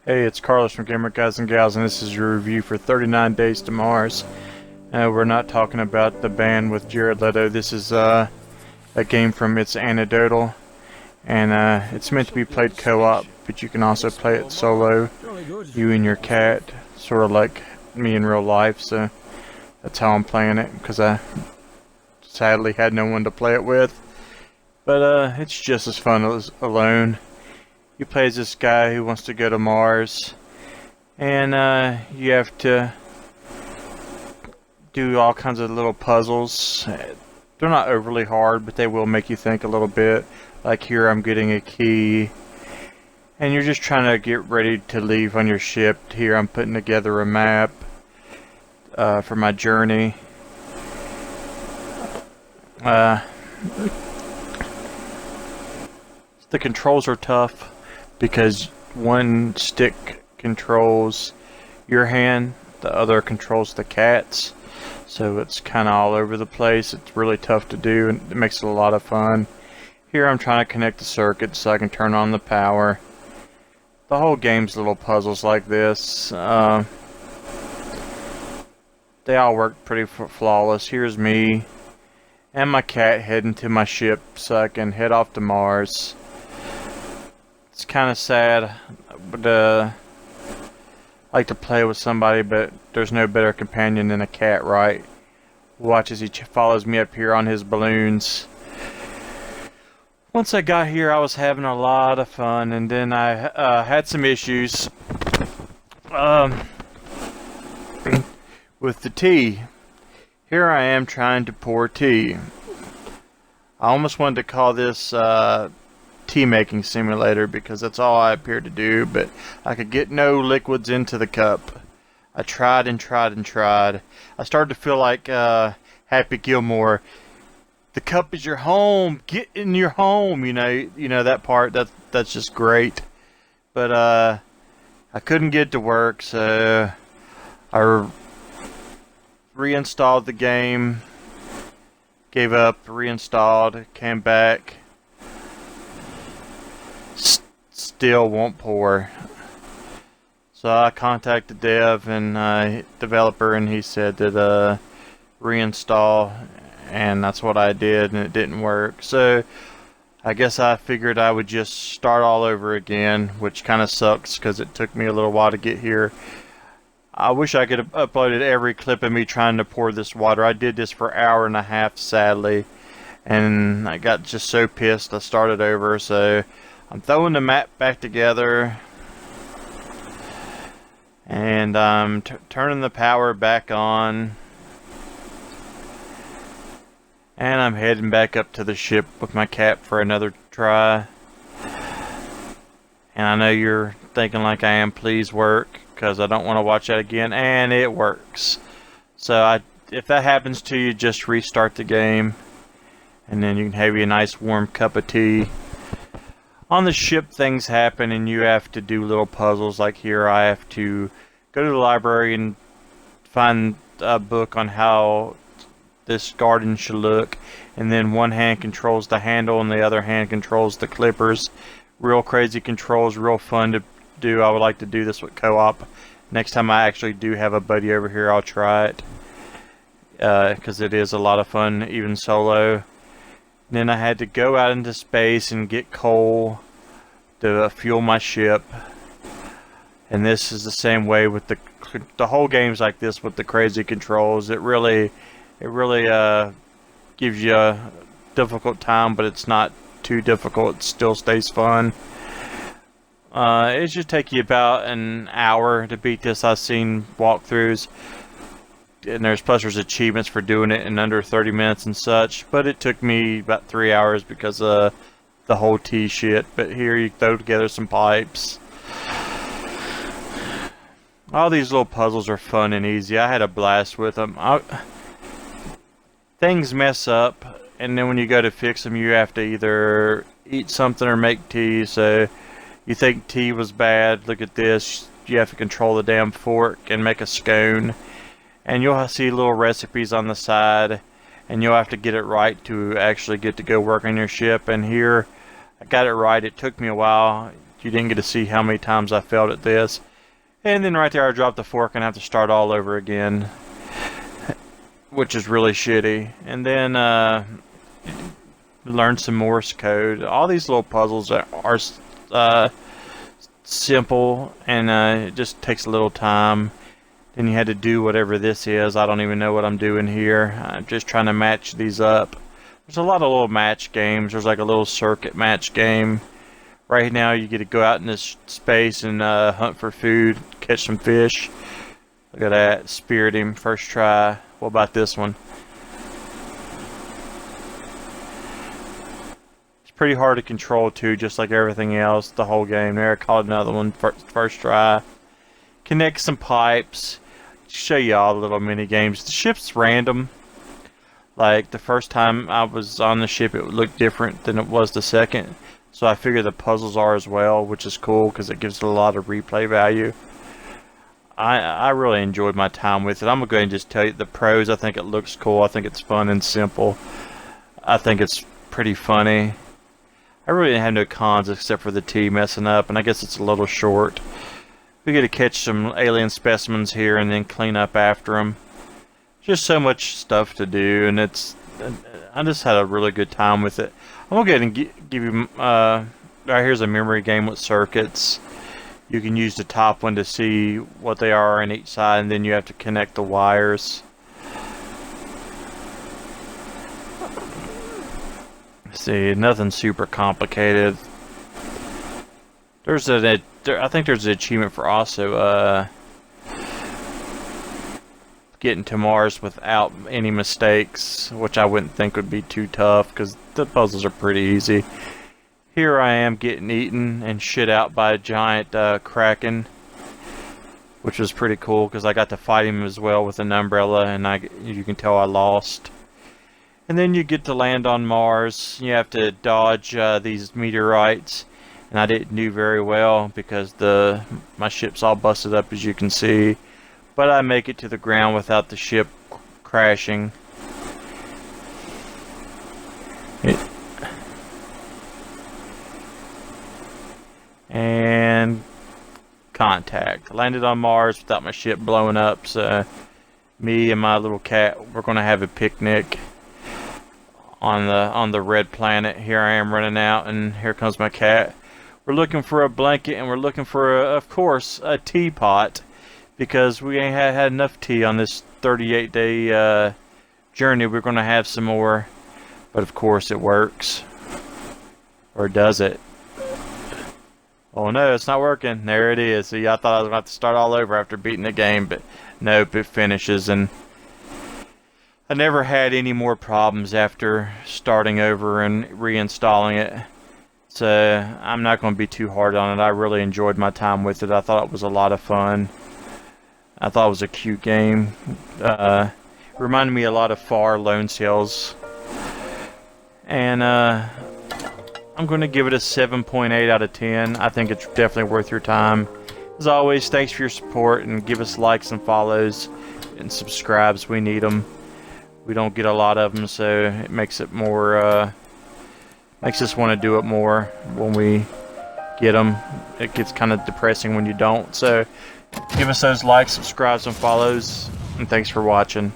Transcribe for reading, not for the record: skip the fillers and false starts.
Hey, it's Carlos from Gamer Guys and Gals, and this is your review for 39 Days to Mars. We're not talking about the band with Jared Leto. This is a game from It's Anecdotal, and it's meant to be played co-op, but you can also play it solo, you and your cat, sort of like me in real life. So that's how I'm playing it, because I sadly had no one to play it with. But it's just as fun as alone. You play as this guy who wants to go to Mars, and you have to do all kinds of little puzzles. They're not overly hard, but they will make you think a little bit. Like here, I'm getting a key, and you're just trying to get ready to leave on your ship. Here, I'm putting together a map for my journey. The controls are tough, because one stick controls your hand, the other controls the cat's, so it's kind of all over the place. It's really tough to do, and it makes it a lot of fun. Here I'm trying to connect the circuit so I can turn on the power. The whole game's little puzzles like this. They all work pretty flawless. Here's me and my cat heading to my ship so I can head off to Mars. It's kind of sad, but I like to play with somebody, but there's no better companion than a cat, right? Watch as he follows me up here on his balloons. Once I got here, I was having a lot of fun, and then I had some issues with the tea. Here I am trying to pour tea. I almost wanted to call this tea making simulator, because that's all I appeared to do, but I could get no liquids into the cup. I tried and tried and tried. I started to feel like Happy Gilmore. The cup is your home. Get in your home. You know that part. That's just great. But I couldn't get it to work, so I reinstalled the game. Gave up. Reinstalled. Came back. Still won't pour. So I contacted Dev and developer, and he said that reinstall, and that's what I did, and it didn't work. So I guess I figured I would just start all over again, which kind of sucks because it took me a little while to get here. I wish I could have uploaded every clip of me trying to pour this water. I did this for an hour and a half, sadly, and I got just so pissed I started over. So I'm throwing the map back together, and I'm turning the power back on, and I'm heading back up to the ship with my cat for another try. And I know you're thinking like I am, please work, because I don't want to watch that again, and it works. So if that happens to you, just restart the game, and then you can have you a nice warm cup of tea. On the ship, things happen, and you have to do little puzzles. Like here, I have to go to the library and find a book on how this garden should look, and then one hand controls the handle and the other hand controls the clippers. Real crazy controls, real fun to do. I would like to do this with co-op. Next time I actually do have a buddy over here, I'll try it, because it is a lot of fun, even solo. Then I had to go out into space and get coal to fuel my ship. And this is the same way with the whole game's like this with the crazy controls. It really gives you a difficult time, but it's not too difficult. It still stays fun. It should take you about an hour to beat this. I've seen walkthroughs, and there's achievements for doing it in under 30 minutes and such, but it took me about 3 hours because of the whole tea shit. But here you throw together some pipes. All these little puzzles are fun and easy. I had a blast with them. Things mess up, and then when you go to fix them, you have to either eat something or make tea. So you think tea was bad, look at this. You have to control the damn fork and make a scone. And you'll see little recipes on the side, and you'll have to get it right to actually get to go work on your ship. And here, I got it right. It took me a while. you didn't get to see how many times I failed at this. And then right there I dropped the fork and I have to start all over again, which is really shitty. And then learn some Morse code. All these little puzzles are simple, and it just takes a little time. Then you had to do whatever this is. I don't even know what I'm doing here. I'm just trying to match these up. There's a lot of little match games. There's like a little circuit match game. Right now you get to go out in this space and hunt for food, catch some fish. Look at that. Speared him first try. What about this one? It's pretty hard to control too, just like everything else. The whole game there. I caught another one first try. Connect some pipes. Show you all the little mini games. The ship's random. Like the first time I was on the ship, it looked different than it was the second. So I figure the puzzles are as well, which is cool because it gives it a lot of replay value. I really enjoyed my time with it. I'm going to go ahead and just tell you the pros. I think it looks cool. I think it's fun and simple. I think it's pretty funny. I really didn't have no cons except for the T messing up, and I guess it's a little short. We get to catch some alien specimens here and then clean up after them. Just so much stuff to do, and I just had a really good time with it. I'm going to go ahead and give you, right here's a memory game with circuits. You can use the top one to see what they are on each side, and then you have to connect the wires. See, nothing super complicated. There's I think there's an achievement for also getting to Mars without any mistakes, which I wouldn't think would be too tough because the puzzles are pretty easy. Here I am getting eaten and shit out by a giant kraken, which was pretty cool because I got to fight him as well with an umbrella, and you can tell I lost. And then you get to land on Mars. You have to dodge these meteorites, and I didn't do very well because my ship's all busted up, as you can see. But I make it to the ground without the ship crashing. And contact. Landed on Mars without my ship blowing up, so me and my little cat, we're gonna have a picnic on the red planet. Here I am running out, and here comes my cat. We're looking for a blanket, and we're looking for of course a teapot, because we ain't had enough tea on this 38-day journey. We're gonna have some more, but of course it works. Or does it? Oh no, it's not working. There it is. See, I thought I was about to start all over after beating the game, but nope, it finishes. And I never had any more problems after starting over and reinstalling it. So I'm not going to be too hard on it. I really enjoyed my time with it. I thought it was a lot of fun. I thought it was a cute game. Reminded me a lot of Far Lone Sails. And I'm going to give it a 7.8 out of 10. I think it's definitely worth your time. As always, thanks for your support, and give us likes and follows and subscribes. We need them. We don't get a lot of them, so it makes it more, makes us want to do it more when we get them. It gets kind of depressing when you don't. So give us those likes, subscribes, and follows, and thanks for watching.